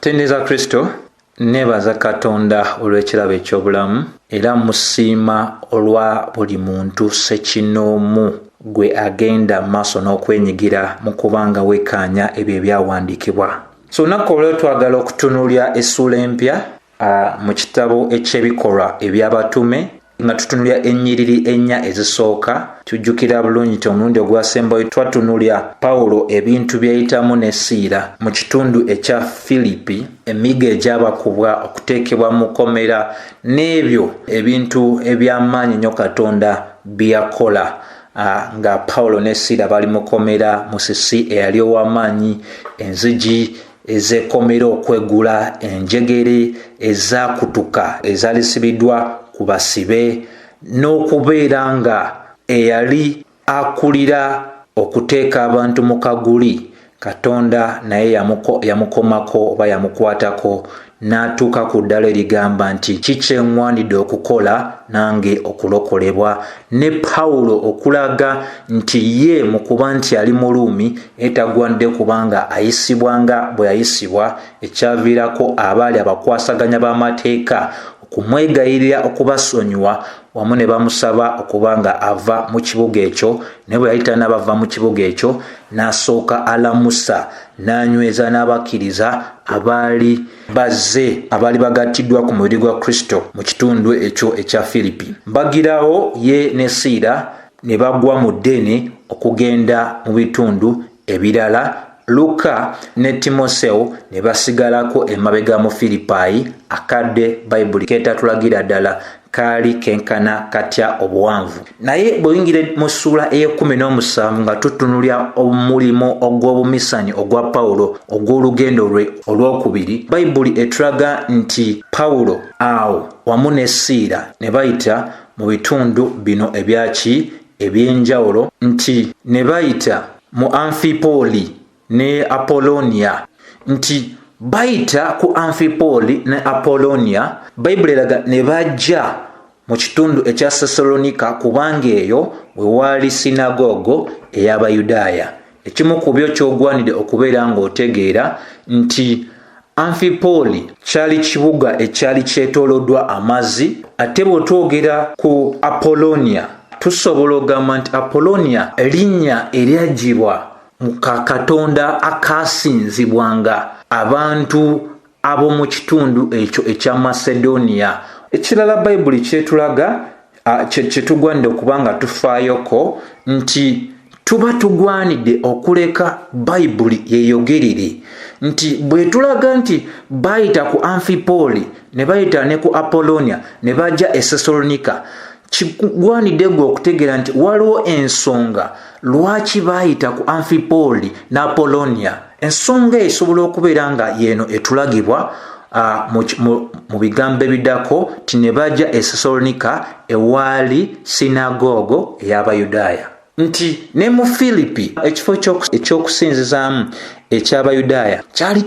Tendeeza Kristo nebaza Katonda olw'ekirabo eky'obulamu era musiima olwa buli muntu ssekinoomu gwe agenda maaso n'okwenyigira mu kubanga wekkaanya ebyo ebyawandiikibwa. So olunaku olwo twagala okutunuulya essuula empya mu kitabo eky'ebikolwa eby'abatume nga tutunuulya ennyiriri ennya ezisooka. Tujjukira bulungi nti omulundi ogwasembayo twatunuulya Pawulo ebintu by'ayitamu ne Siira mu kitundu ekya Filipi, emigo egyabakubwa, okuteekebwa mu kkomera n'ebyo ebintu eby'amaanyi nnyo Katonda byakola nga Pawulo ne Siira bali mu kkomera musisi eyali ow'amaanyi, enzigi ez'ekkomera okwegula, enjegere ezaakutuka ezaali zisibiddwa ku basibe, n'okubeera nga eyali akulira okuteeka abantu mu kaguli. Katonda naye yamukomako oba yamukwatako n'atuuka ku ddala erigamba nti kikyeŋŋwanidde okukola nange okulokolebwa. Ne Pawulo okulaga nti ye mu kuba nti ali Muruumi etagwanidde kubanga ayisibwanga bwe yayisibwa, ekyaviirako abaali abakwasaganya b'amateeka okumwegayirira okubasonyiwa wamu ne bamusaba okubanga ava mu kibuga ekyo. Ne bwe yayita n'abava mu kibuga ekyo n'asooka alamusa n'anyweza n'abakkiriza abaali bazze abaali bagattiddwa ku mubiri gwa Kristo mu kitundu ekyo ekya Filipi. Mbagirawo ye ne Siira ne bagwa mu ddene okugenda mu bitundu ebirala. Luka ne Timoseewo ne basigalako emabega mu Filipayi. Akadde Bayibuli keetatulagira ddala kaali kenkana katya obuwanvu. Naye bw'oyingira mu ssuula ey'e17 nga tutunulya omulimu ogw'obumisani ogwa Pawulo ogw'olugendo lwe olwokubiri, Bayibuli etulaga nti Pawulo awo wamu ne Siira ne bayita mu bitundu bino eby'enjawulo, nti ne bayita mu Amfipooli ne Apolonia. Nti bayita ku Amfipooli ne Apolonia, Bayibuli eraga ne bajja mu kitundu ekya Sesalonika kubanga eyo we waali sinagogo ey'Abayudaaya. Ekimu ku byo ky'ogwanidde okubeera ng'otegeera nti Amfipooli kyali kibuga ekyali kyetooloddwa amazzi, ate bw'otwogera ku Apolonia tusobola okugamba nti Apolonia erinnya eryaggyibwa mu Katonda akaasinzibwanga abantu ab'omu kitundu ekyo ekya Macedonia. Ekirala Bayibuli kyetulaga kyetugwanidde okubanga tufaayoko nti tuba tugwanidde okuleka Bayibuli yeeyogerere, nti bwe tulaga nti bayita ku Amfipooli ne bayita ne ku Apolonia ne bajja e Sesalonika, kigwanidde gwe okutegeera nti waliwo ensonga lwaki bayita ku Amfipooli ne Apolonia. Ensonga esobola okubeera nga yeeno etulagibwa mu bigambo ebiddako ti ne bajja e Sesalonika ewaali sinagogo ey'Abayudaaya. Nti ne mu Filipi ekifo ekyokusinzizaamu eky'Abayudaaya kyali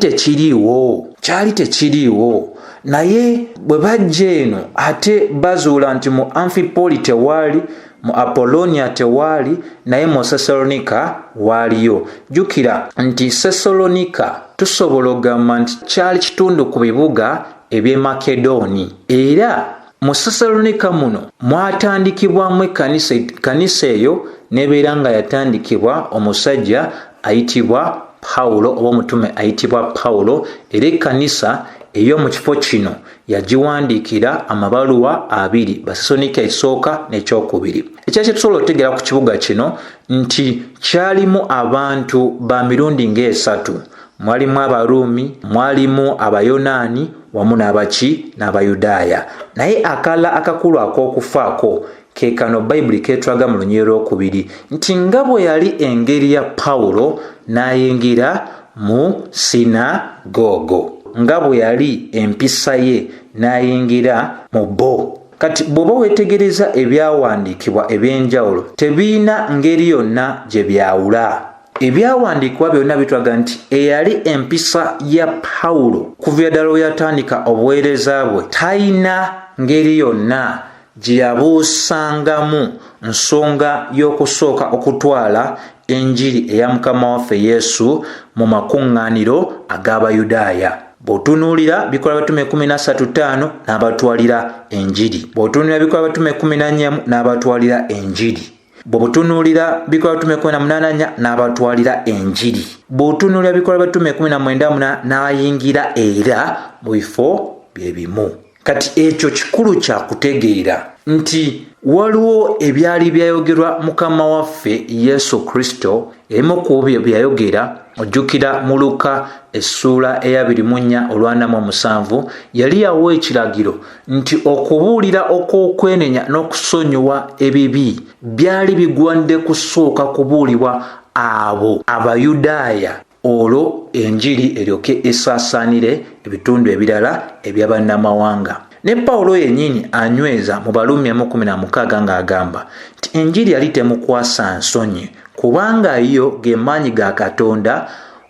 tekiriiwo. Naye bwe bajja eno ate bazuula nti mu Amfipooli tewaali, mu Apolonia tewaali, naye mu Sesalonika waaliyo. Jjukira nti Sesalonika tusobola okugamba nti kyali kitundu ku bibuga eby'e Makedoni, era mu Sesalonika muno mwatandikibwamu ekkanisa eyo nebeera nga yatandikibwa omusajja ayitibwa Pawulo oba omutume ayitibwa Pawulo, era ekkanisa ey'omu kifo kino yagiwandiikira amabaluwa 2, Basesalonika ekisooka n'ekyokubiri. Ekyali kyetusobola okutegeera ku kibuga kino nti kyalimu abantu ba mirundi ng'esatu. Mwalimu Abaruumi, mwalimu Abayonaani wamu n'Abayudaaya. Naye akalala akakulu ak'okufaako ke kano Bayibuli keetulaga mu lunyiriri lwokubiri nti nga bwe yali engeri ya Pawulo n'ayingira mu sinagogo, nga bwe yali empisa ye n'ayingira mu bo. Kati bw'oba weetegereza ebyawandiikibwa eby'enjawulo tebiina ngeri yonna gye byawula. Ebyawandiikibwa byonna bitulaga nti eyali empisa ya Pawulo kuva ddala we yatandika obuweereza bwe talina ngeri yonna gye yabuusangamu nsonga y'okusooka okutwala enjiri eya mukama waffe Yesu mu makuŋŋaaniro ag'Abayudaaya. Bw'otunuulira Bikola Batume 13:5 n'abatwalira enjiri. Bw'otunuulira Bikola Batume 14 n'abatwalira enjiri. Bw'otunuulira Bikola Batume 18 n'abatwalira enjiri. Bw'otunuulira Bikola Batume 19 n'ayingira era mu bifo bye bimu. Kati ekyo kikulu kya kutegeera nti waliwo ebyali byayogerwa mukama waffe Yesu Kristo, ebimu ku byo byayogera ojjukira mu Luka essuula eya 24:47 yali yawa ekiragiro nti okubuulira okw'okwenenya n'okusonyiwa ebibi byali bigwanidde kusooka kubuulibwa abo Abayudaaya, olwo enjiri eryoke esaasaanire ebitundu ebirala eby'abannamawanga. Ne Pawulo yennyini anyweza mu Balumi 16 ng'agamba nti enjiri yali temukwasa nsonyi kubanga yo ge maanyi ga Katonda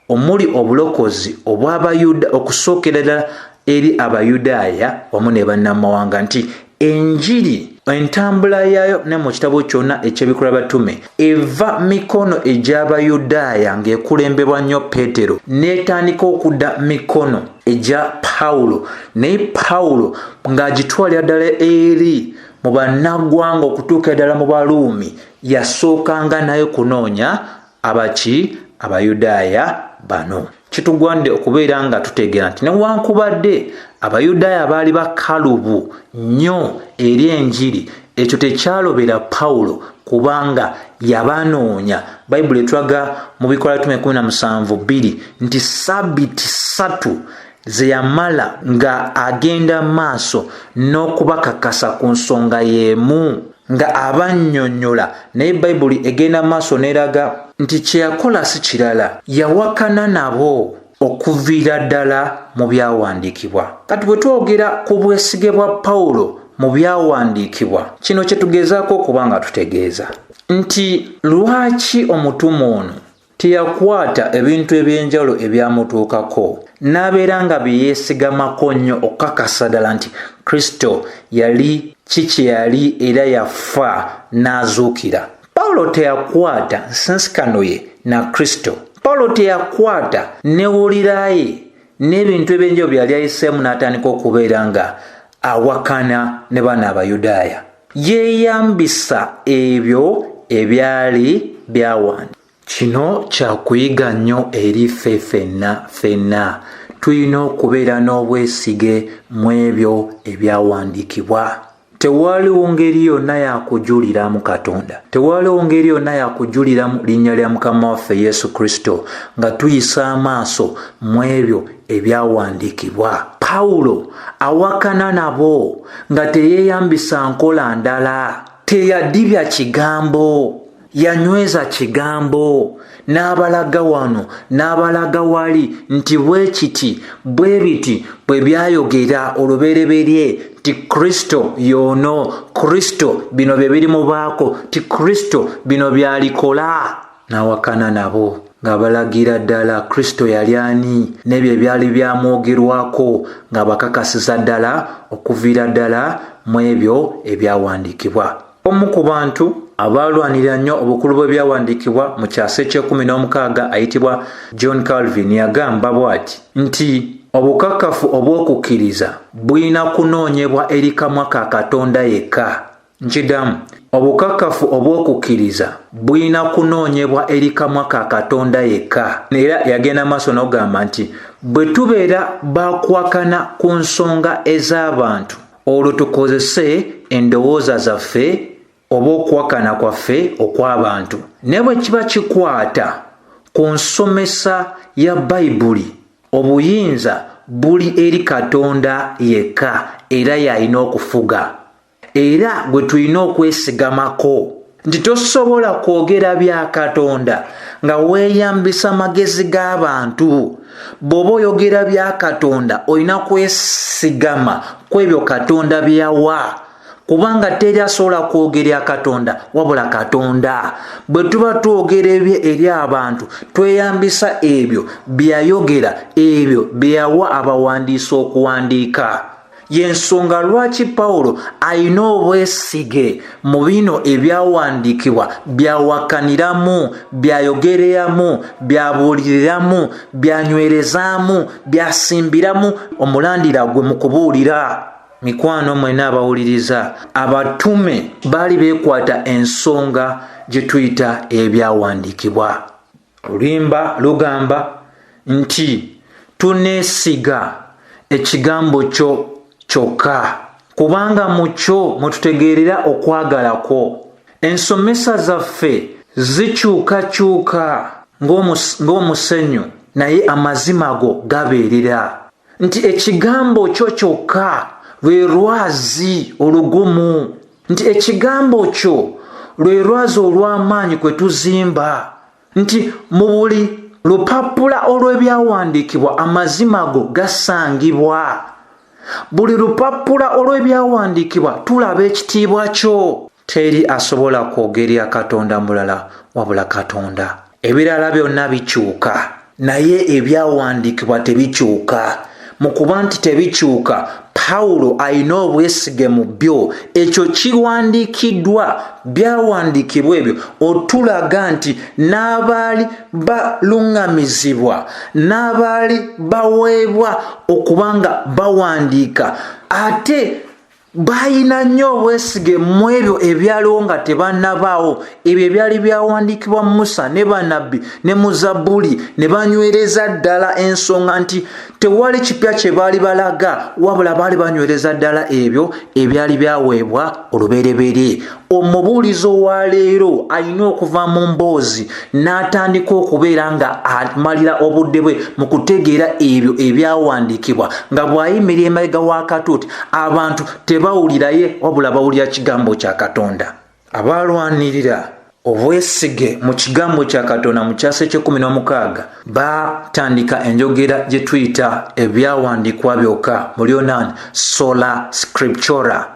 omuli obulokozi obw'Abayuda okusookerera eri Abayudaaya wamu ne bannamawanga, nti enjiri entambula yaayo ne mu kitabo kyonna eky'Ebikola Batume eva mikono egy'Abayudaaya ng'ekulembebwa nnyo Peetero n'etandika okudda mikono egya Pawulo, naye Pawulo ng'agitwalira ddala eri mu bannaggwanga okutuuka ddala mu Baruumi, yasookanga nayo kunoonya Abayudaaya bano. Kitugwande okubeera nga tutegeera nti newankubadde Abayudaaya baali bakalubu nnyo eri enjiri, ekyo tekyalobera Pawulo kubanga yabanoonya. Bayibuli etulaga mu Bikola Batume 17:2 nti Sabiti 3 ze yamala nga agenda maaso n'okubakakasa ku nsonga y'emu nga abannyonnyola, naye Bayibuli egenda maaso n'eraga nti kye yakola si kirala, yawakana nabo okuviira ddala mu byawandiikibwa. Kati bwe twogera ku bwesige bwa Pawulo mu byawandiikibwa, kino kye tugezaako okuba nga tutegeeza nti lwaki omutume ono teyakwata ebintu eby'enjawulo ebyamutuukako n'abeera nga byeyeesigamako nnyo okukakasa ddala nti Kristo yali kiki yali era yafa n'azuukira. Pawulo teyakwata nsisinkano ye na Kristo. Pawulo teyakwata newuliraye n'ebintu eby'enjawulo byali ayiseemu n'atandika okubeera nga awakana ne bana Abayudaaya. Yeeyambisa ebyo ebyali byawandikibwa. Kino kyakuyiga nnyo eri ffe ffenna. Tulina okubeera n'obwesige mu ebyo ebyawandiikibwa. Tewaliwo ngeri yonna yakujuliramu Katonda, tewaliwo ngeri yonna yakujuliramu linnya lya mukama waffe Yesu Kristo nga tuyisa amaaso mu ebyo ebyawandiikibwa. Pawulo awakana nabo nga teyeeyambisa nkola ndala, teyadibya kigambo, yanyweza kigambo n'abalaga wano n'abalaga wali nti bwe kiti bwe biti bwe byayogera olubereberye ti Kristo y'ono, Kristo bino bye birimubaako, ti Kristo bino byalikola. N'awakana nabo ng'abalagira ddala Kristo yali ani n'ebyo ebyali byamwogerwako ng'abakakasiza ddala okuviira ddala mu ebyo ebyawandiikibwa. Omu ku bantu abaalwanira nnyo obukulu bw'ebyawandiikibwa mu kyasa eky'16 ayitibwa John Calvin yagamba bw'ati nti obukakafu obw'okukkiriza bulina kunoonyebwa eri kamwa ka Katonda yekka. Nkidamu, obukakafu obw'okukkiriza bulina kunoonyebwa eri kamwa ka Katonda yekka. Era yagenda maaso n'ogamba nti bwe tubeera bakwakana ku nsonga ez'abantu, olwo tukozese endowooza zaffe oba okwakana kwaffe okw'abantu. Ne bwe kiba kikwata ku nsomesa ya Bayibuli, obuyinza buli eri Katonda yekka era y'alina okufuga, era gwe tulina okwesigamako. Nti tosobola kwogera bya Katonda nga weeyambisa magezi g'abantu. Bw'oba oyogera bya Katonda olina kwesigama ku ebyo Katonda bye yawa, kubanga teri asobola kwogera Katonda wabula Katonda. Bwe tuba twogera ebye eri abantu tweyambisa ebyo bye yayogera, ebyo bye yawa abawandiisi okuwandiika. Yensonga lwaki Pawulo alina obwesige mu bino ebyawandiikibwa byawakaniramu, byayogereramu, byabuuliriramu, byanywerezaamu, byasimbiramu omulandira gwe mu kubuulira. Mikwano mwena abawuliriza, abatume baali beekwata ensonga gye tuyita ebyawandiikibwa. Oluyimba lugamba nti tuneesiga ekigambo kyo kyokka, kubanga mu kyo mwe tutegeerera okwagalako. Ensomesa zaffe zikyukakyuka ng'omusenyu, naye amazima go gabeerera. Nti ekigambo kyo kyokka lwe lwazi olugumu, nti ekigambo kyo lwe lwazi olw'amaanyi kwe tuzimba, nti mu buli lupapula olw'ebyawandiikibwa amazima go gasangibwa. Buli lupapula olw'ebyawandiikibwa tulaba ekitiibwa kyo. Teri asobola kwogerya Katonda mulala wabula Katonda. Ebirala byonna bikyuka, naye ebyawandiikibwa tebikyuka. Mu kuba nti tebikyuka, Pawulo alina obwesige mu byo. Ekyo kiwandiikiddwa, byawandiikibwa ebyo otulaga nti n'abaali baluŋŋamizibwa, n'abaali baweebwa okubanga bawandiika, ate bayina nnyo obwesige mu ebyo ebyaliwo nga tebannabaawo. Ebyo ebyali byawandiikibwa Musa ne bannabbi ne mu Zabbuli, ne banywereza ddala ensonga nti tewali kipya kye baali balaga, wabula baali banywereza ddala ebyo ebyali byaweebwa olubereberye. Omubuulizo wa leero alina okuva mu mboozi n'atandika okubeera nga amalira obudde bwe mu kutegeera ebyo ebyawandiikibwa, nga bw'ayimirira emabega wa katuuti abantu tebawuliraye wabula bawulira kigambo kya Katonda. Abalwanirira obwesige mu kigambo kya Katonda mu kyasa ekye-16 batandika enjogera gye tuyita ebyawandiikibwa byokka, mulyonaani sola scriptura,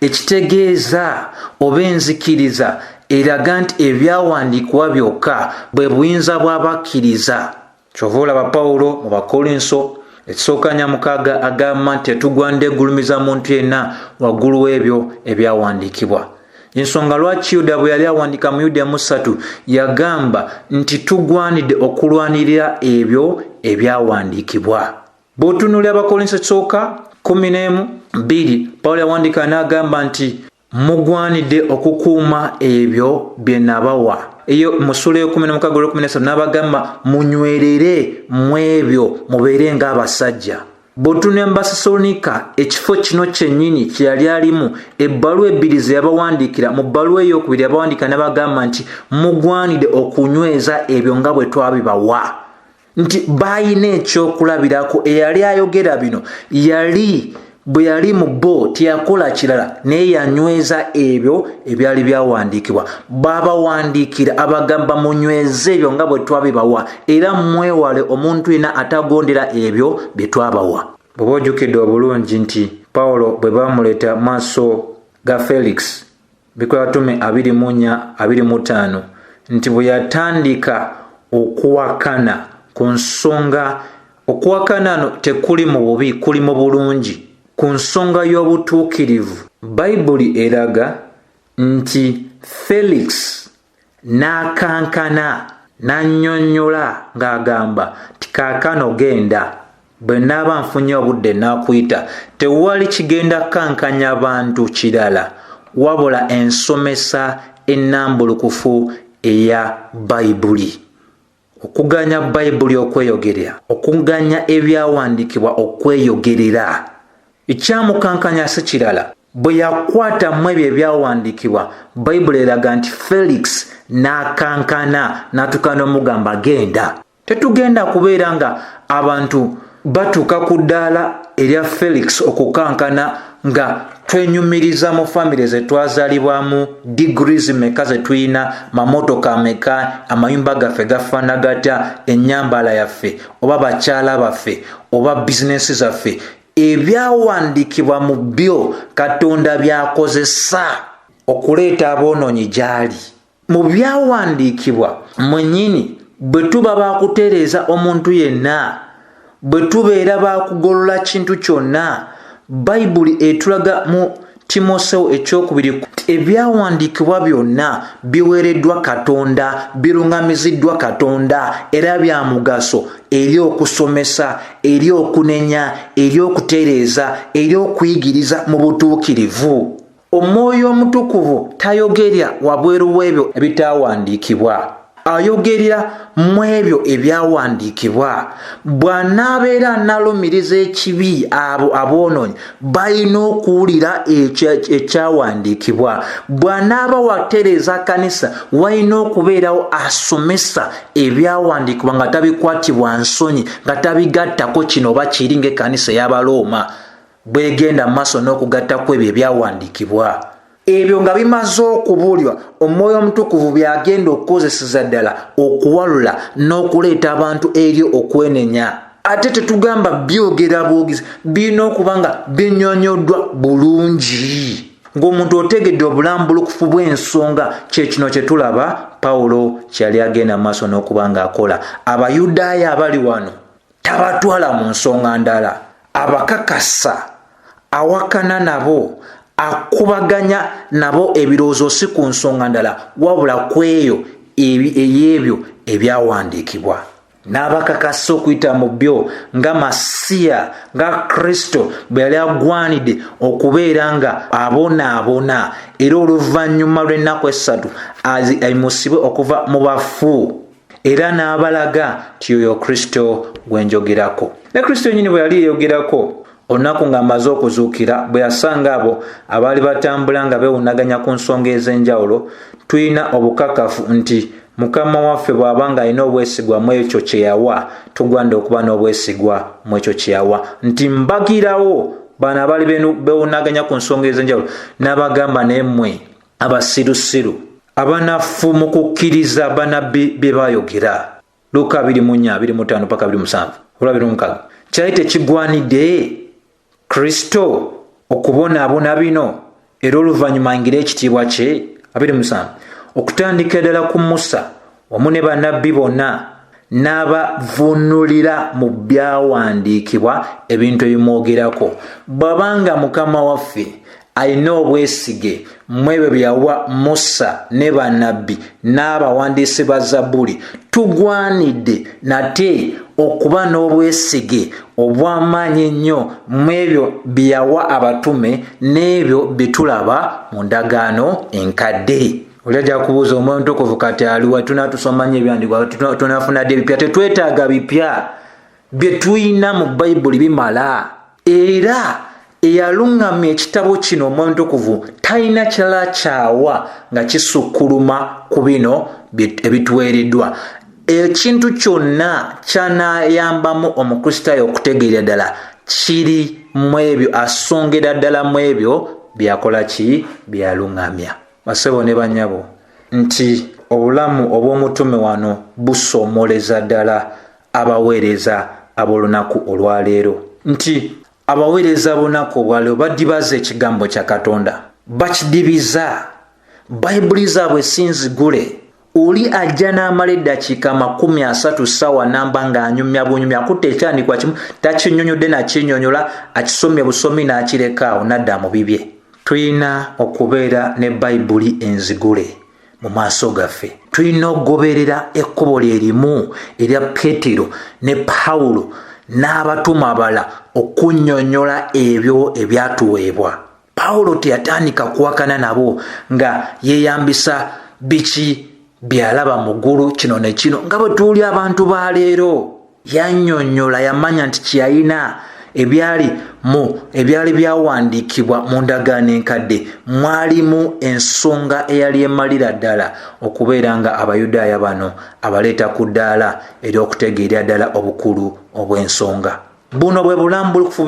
ekitegeeza oba enzikiriza eraga nti ebyawandiikibwa byokka bwe buyinza bw'abakkiriza. Kyova olaba Pawulo mu Bakolinso 1:6 agamba nti tetugwanira eggulumiza muntu yenna waggulu w'ebyo ebyawandiikibwa. Ensonga lwaki Yuda bwe yali awandiika mu Yuda 3 yagamba nti tugwanidde okulwanirira ebyo ebyawandiikibwa. Bw'otunuulira Abakolinso 1:12 Pawulo yawandiika n'agamba nti mugwanidde okukuuma ebyo bye nabawa. Eyo mu ssula 16 n'abagamba munywerere mu ebyo mubeere ng'abasajja. Bw'otunuulira mu Basesalonika ekifo kino kyennyini kye yali alimu, ebbaluwa ebbiri ze yabawandiikira, mu bbaluwa ey'okubiri yabawandiika n'abagamba nti mugwanidde okunyweza ebyo nga bwe twabibawa. Nti bayina ekyokulabirako. Eyali ayogera bino bwe yali mu bo teyakola kirala naye yanyweza ebyo ebyali byawandiikibwa. Babawandiikira abagamba munyweze ebyo nga bwe twabibawa, era mwewale omuntu yenna atagondera ebyo bye twabawa. Bw'oba ojjukidde obulungi nti Pawulo bwe bamuleeta maaso ga Felix, Bikola Batume 24-25, nti bwe yatandika okuwakana ku nsonga, okuwakana no tekuli mu bubi, kuli mu bulungi, ku nsonga y'obutuukirivu, Bayibuli eraga nti Felix n'akankana n'annyonnyola ng'agamba ti kaakano genda, bwe naaba nfunye obudde n'akuyita. Tewali kigenda kankanya bantu kirala wabula ensomesa ennambulukufu eya Bayibuli. Okuganya Bayibuli okweyogerera, okuganya ebyawandiikibwa okweyogerera. Ekyamukankanya si kirala, bwe yakwatamu ebyo ebyawandiikibwa, Bayibuli eraga nti Felix n'akankana n'atukana omugamba genda. Tetugenda kubeera nga abantu batuuka ku ddaala erya Felix okukankana nga twenyumiriza mu famire ze twazaalibwamu, degrees meka ze tuyina, mamotoka meka, amayumba gaffe gafaana gatya, ennyambala yaffe oba bakyala baffe oba bizinesi zaffe. Ebyawandiikibwa mu byo Katonda byakozesa okuleeta aboonoonyi gy'ali. Mu byawandiikibwa mwennyini bwe tuba baakutereeza omuntu yenna, bwe tubeera baakugolola kintu kyonna, bayibuli etulaga mu Timoseewo ekyokubiri ebyawandiikibwa byonna biweereddwa Katonda, birungamiziddwa Katonda era bya mugaso eri okusomesa, eri okunenya, eri okutereeza, eri okuyigiriza mu butuukirivu. Omwoyo Omutukuvu tayogerera wabweru w'ebyo ebitaawandiikibwa, ayogerera mu ebyo ebyawandiikibwa. Bw'anaabeera analumiriza ekibi, abo aboonoonyi balina okuwulira ekyawandiikibwa. Bw'anaaba watereeza kanisa, walina okubeerawo asomesa ebyawandiikibwa nga tabikwatibwa nsonyi, nga tabigattako kino oba kiri ng'ekkanisa y'Abalooma bwegenda mu maaso n'okugattako ebyo ebyawandiikibwa. Ebyo nga bimaze okubuulirwa, Omwoyo Omutukuvu byagenda okukozeseza ddala okuwalula n'okuleeta abantu eri okwenenya. Ate tetugamba byogera bwogezi, birina okuba nga binnyonnyoddwa bulungi, ng'omuntu otegedde obulambulukufu bw'ensonga. Kyekino kye tulaba Pawulo kyali agenda mu maaso n'okuba ng'akola. Abayudaaya abali wano tabatwala mu nsonga ndala, abakakasa, awakana nabo, akubaganya nabo ebirowoozo si ku nsonga ndala wabula ku eyo ey'ebyo ebyawandiikibwa. N'abakakasa okuyita mu byo nga Masiya, nga Kristo bwe yali agwanidde okubeera nga abonaabona era oluvannyuma lw'ennaku 3 ayimusibwe okuva mu bafu, era n'abalaga nti oyo Kristo gwe njogerako. Ne Kristo yennyini bwe yali yeeyogerako olunaku ng'amaze okuzuukira, bwe yasanga abo abaali batambula nga beewunaganya ku nsonga ez'enjawulo, tulina obukakafu nti Mukama waffe bw'aba ng'alina obwesigwa mu ekyo kye yawa, tugwanira okuba n'obwesigwa mu ekyo kye yawa. Nti mbagirawo bano abaali beewunaganya ku nsonga ez'enjawulo, n'abagamba naye mmwe abasirusiru, abanafu mu kukkiriza bannabbi bye baayogera. Luka 24:25-27 oba 26. Kyali tekigwanidde Kristo okubonaabona bino era oluvannyuma ngira ekitiibwa kye? 27. Okutandika ddala ku Musa wamu ne bannabbi bonna, n'abavvuunulira mu byawandiikibwa ebintu ebimwogerako. Bw'abanga Mukama waffe alina obwesige mu ebyo bye yawa Musa ne bannabbi n'abawandiisi ba Zabbuli, tugwanidde nate okuba n'obwesige obw'amaanyi ennyo mu ebyo bye yawa abatume n'ebyo bye tulaba mu ndagaano enkadde. Oli ajja kubuuza, Omwoyo Omutukuvu kati aliwa? Tunatusoma nnyo ebyandikwa, tunafuna dde ebipya? Tetwetaaga bipya, bye tulina mu Bayibuli bimala. Era eyaluŋŋamya ekitabo kino Omwoyo Omutukuvu talina kirala kyawa nga kisukkuluma ku bino ebituweereddwa. Ekintu kyonna ky'anaayambamu Omukristaayo okutegeera ddala kiri mu ebyo, asongera ddala mu ebyo byakola ki? Byaluŋŋamya. Basebo ne bannyabo, nti obulamu obw'omutume wano busoomoleza ddala abaweereza ab'olunaku olwaleero. Nti abaweereza b'olunaku olwaleero badibaza ekigambo kya Katonda, bakidibiza. Bayibuli zaabwe sinzigule. Oli ajja n'amala eddakiika 30 ssaawa namba ng'anyumya bunyumya, akutte ekyandikwa kimu takinnyonnyodde nakinnyonnyola, akisomye busomi n'akirekaawo n'adda mu bibye. Tulina okubeera ne Bayibuli enzigule mu maaso gaffe. Tulina okugoberera ekkubo lye limu erya Peetero ne Pawulo n'abatume abalala okunnyonnyola ebyo ebyatuweebwa. Pawulo teyatandika kuwakana nabo nga yeeyambisa biki byalaba mu ggulu kino ne kino nga bwe tuwulya abantu ba leero. Yannyonnyola, yamanya nti kyeyalina ebyali byawandiikibwa mu ndagaano enkadde mwalimu ensonga eyali emalira ddala okubeera nga Abayudaaya bano abaleeta ku ddaala ery'okutegeera ddala obukulu obw'ensonga. Buno bwe bulambulukufu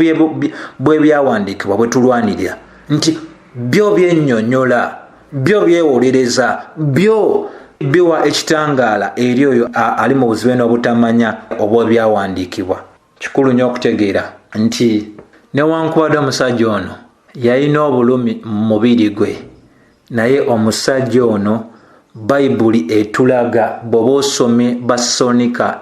bw'ebyawandiikibwa bwe tulwanirira, nti byo byennyonnyola, byo byewolereza, byo biwa ekitangaala eri oyo ali mu buzibe n'obutamanya obw'ebyawandiikibwa. Kikulu nnyo okutegeera nti newankubadde omusajja ono yalina obulumi mu mubiri gwe, naye omusajja ono Bayibuli etulaga, bw'oba osomye Basalonika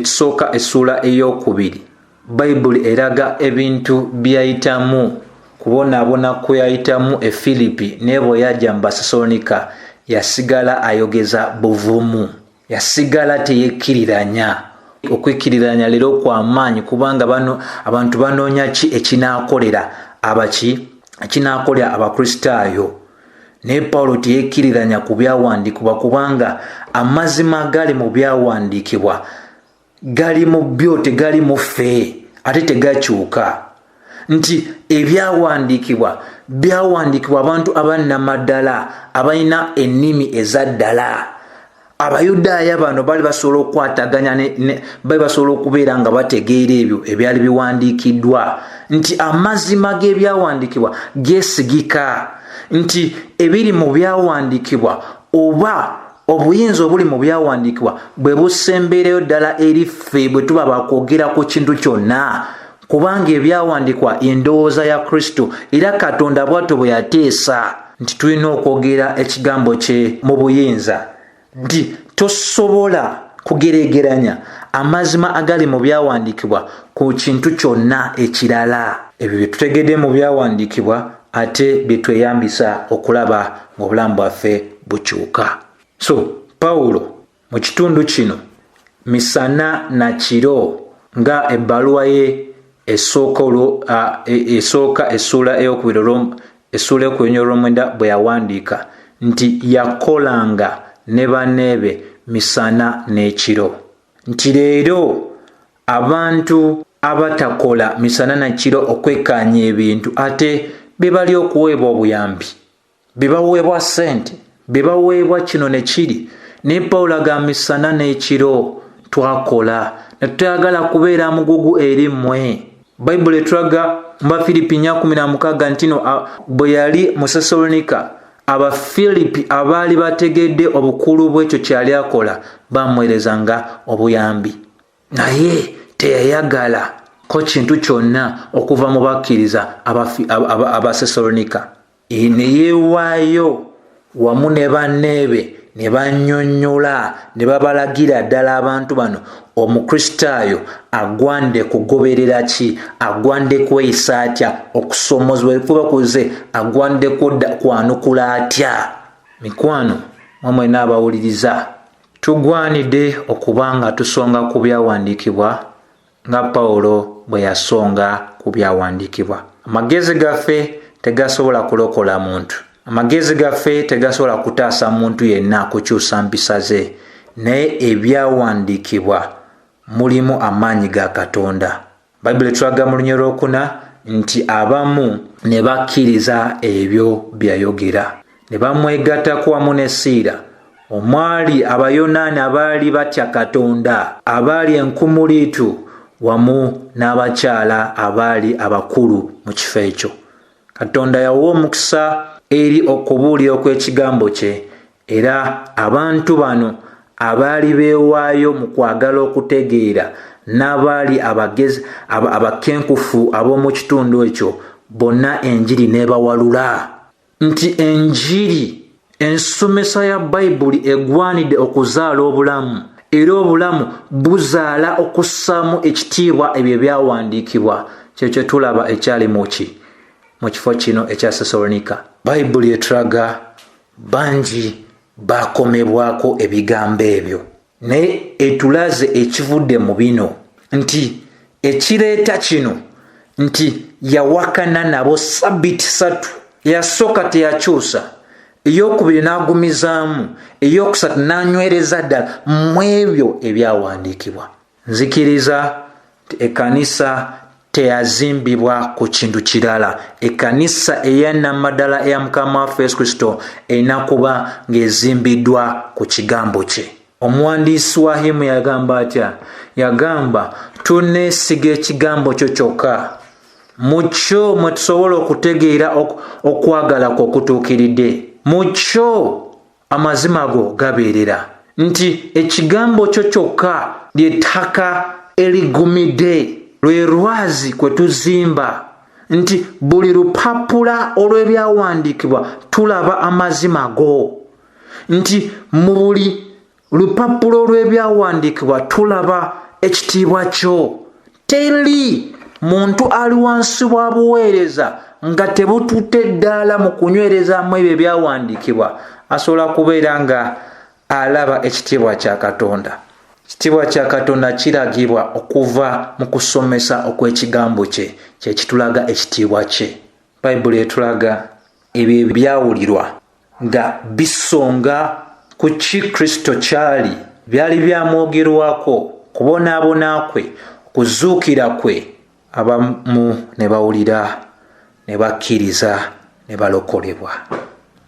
sooka essuula ey'okubiri, Bayibuli eraga ebintu byayitamu kubonaabona kwe yayitamu e Filipi ne bwe yajja mu Basesalonika yasigala ayogeza buvumu, yasigala teyekkiriranya. Okwekkiriranya leero kw'amaanyi kubanga abantu banoonya ki ekinaakolera ekinaakolera Abakristaayo. Naye Pawulo teyekkiriranya ku byawandiikibwa kubanga amazima gali mu byawandiikibwa gali mu byo, tegali mu ffe ate tegakyuka. Nti ebyawandiikibwa byawandiikibwa abantu abannamaddala abalina ennimi ezaddala. Abayudaaya bano bali basobola okukwataganya bali basobola okubeera nga bategeera ebyo ebyali biwandiikiddwa. Nti amazima g'ebyawandiikibwa geesigika. Nti ebiri mu byawandiikibwa oba obuyinza obuli mu byawandiikibwa bwe busembereyo ddala eri ffe bwe tuba bakwogera ku kintu kyonna, kubanga ebyawandiikibwa endowooza ya Kristo era Katonda bw'atyo bwe yateesa nti tulina okwogera ekigambo kye mu buyinza. Nti tosobola kugeregeranya amazima agali mu byawandiikibwa ku kintu kyonna ekirala. Ebyo bye tutegedde mu byawandiikibwa ate bye tweyambisa okulaba ng'obulamu bwaffe bukyuka. So Pawulo mu kitundu kino misana na kiro nga ebbaluwa ye esooka essula ey'okubiri olw'omwenda bwe yawandiika nti yakolanga ne banneebe misana n'ekiro. Nti leero abantu abatakola misana na kiro okwekkaanya ebintu ate be bali okuweebwa obuyambi, be baweebwa ssente, be baweebwa kino ne kiri. Naye Pawulo agamba misana n'ekiro twakola, ne tutayagala kubeera mugugu eri mmwe. Bayibuli etulaga mu Bafilipi 4:16 nti bwe yali mu Sesalonika Abafilipi abaali bategedde obukulu bw'ekyo kyali akola bamuweerezanga obuyambi, naye teyayagala ko kintu kyonna okuva mu bakkiriza Abasesalonika. Ne yeewaayo wamu ne banneebe ne bannyonnyola ne babalagira ddala abantu bano Omukristaayo agwande kugoberera ki, agwande kweyisa atya, okusomozebwa kuba kuze agwande kwanukula atya. Mikwano mmwe n'abawuliriza, tugwanidde okuba nga tusonga ku byawandiikibwa nga Pawulo bwe yasonga ku byawandiikibwa. Amagezi gaffe tegasobola kulokola muntu, amagezi gaffe tegasobola kutaasa muntu yenna kukyusa mpisa ze, naye ebyawandiikibwa mulimu amaanyi ga Katonda. Bayibuli etulaga mu lunyiriri olwokuna nti abamu ne bakkiriza ebyo byayogera, ne bamwegattako wamu ne Siira, omwali Abayonaani abaali batya Katonda, abaali enkumuliitu, wamu n'abakyala abaali abakulu mu kifo ekyo. Katonda yawa omukisa eri okubuulira okw'ekigambo kye, era abantu bano abaali beewaayo mu kwagala okutegeera n'abaali abagezi abakenkufu ab'omu kitundu ekyo, bonna enjiri n'ebawalula. Nti enjiri, ensomesa ya Bayibuli egwanidde okuzaala obulamu, era obulamu buzaala okussaamu ekitiibwa ebyo byawandiikibwa. Kyekyo tulaba ekyali mu kifo kino ekya Sesalonika. Bayibuli etulaga bangi bakomebwako ebigambo ebyo, naye etulaze ekivudde mu bino nti ekireeta kino nti yawakana nabo Ssabbiiti 3, eyasooka teyakyusa, ey'okubiri n'agumizaamu, ey'okusatu n'anywereza ddala mu ebyo ebyawandiikibwa. Nzikiriza ekkanisa teyazimbibwa ku kintu kirala. Ekkanisa eyannamaddala eya Mukama waffe Yesu Kristo erina kuba ng'ezimbiddwa ku kigambo kye. Omuwandiisi wa hymn yagamba atya? Yagamba tuneesiga ekigambo kyo kyokka, mu kyo mwe tusobola okutegeera okwagala kwo okutuukiridde, mu kyo amazima go gabeerera. Nti ekigambo kyo kyokka ly'ettaka erigumidde, lwe lwazi kwe tuzimba. Nti buli lupapula olw'ebyawandiikibwa tulaba amazima go. Nti mu buli lupapula olw'ebyawandiikibwa tulaba ekitiibwa kyo, teri muntu ali wansi wa buweereza nga tebututte ddala mu kunywerezaamu ebyo ebyawandiikibwa asobola kubeera nga alaba ekitiibwa kya Katonda. Ekitiibwa kya Katonda kiragibwa okuva mu kusomesa okw'ekigambo kye, kye kitulaga ekitiibwa kye. Bayibuli etulaga ebyo ebyawulirwa nga bisonga ku ki Kristo kyali, byali byamwogerwako, kubonaabona kwe, okuzuukira kwe. Abamu ne bawulira ne bakkiriza ne balokolebwa.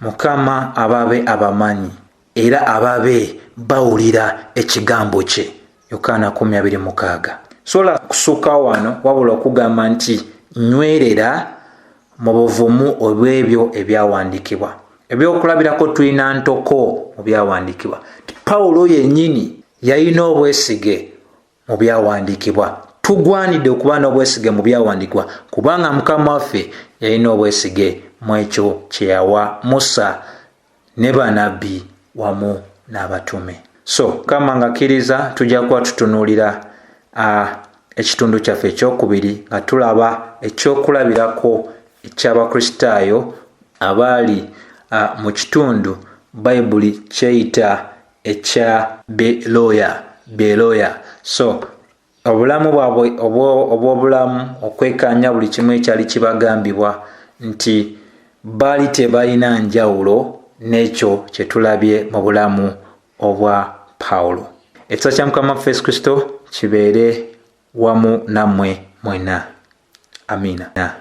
Mukama ababe abamanyi era ababe bawulira ekigambo kye. Yokaana 20:6. Sola kusukka wano wabula okugamba nti nywerera mu buvumu obw'ebyo ebyawandiikibwa. Ebyokulabirako tulina ntoko mu byawandiikibwa. Pawulo yennyini yalina obwesige mu byawandiikibwa. Tugwanidde okuba n'obwesige mu byawandiikibwa kubanga Mukama waffe yalina obwesige mu ekyo kye yawa Musa ne bannabbi wamu n'abatume. So kama nga kkiriza tujja kuba tutunuulira ekitundu kyaffe ekyokubiri nga tulaba ekyokulabirako eky'Abakristaayo abaali mu kitundu Bayibuli kyeyita ekya Beroya. So obulamu bwabwe obw'obulamu okwekkaanya buli kimu ekyali kibagambibwa nti baali tebalina njawulo n'ekyo kye tulabye mu bulamu obwa Pawulo. Ekisa kya Mukama waffe Yesu Kristo kibeere wamu nammwe mwenna. Amiina.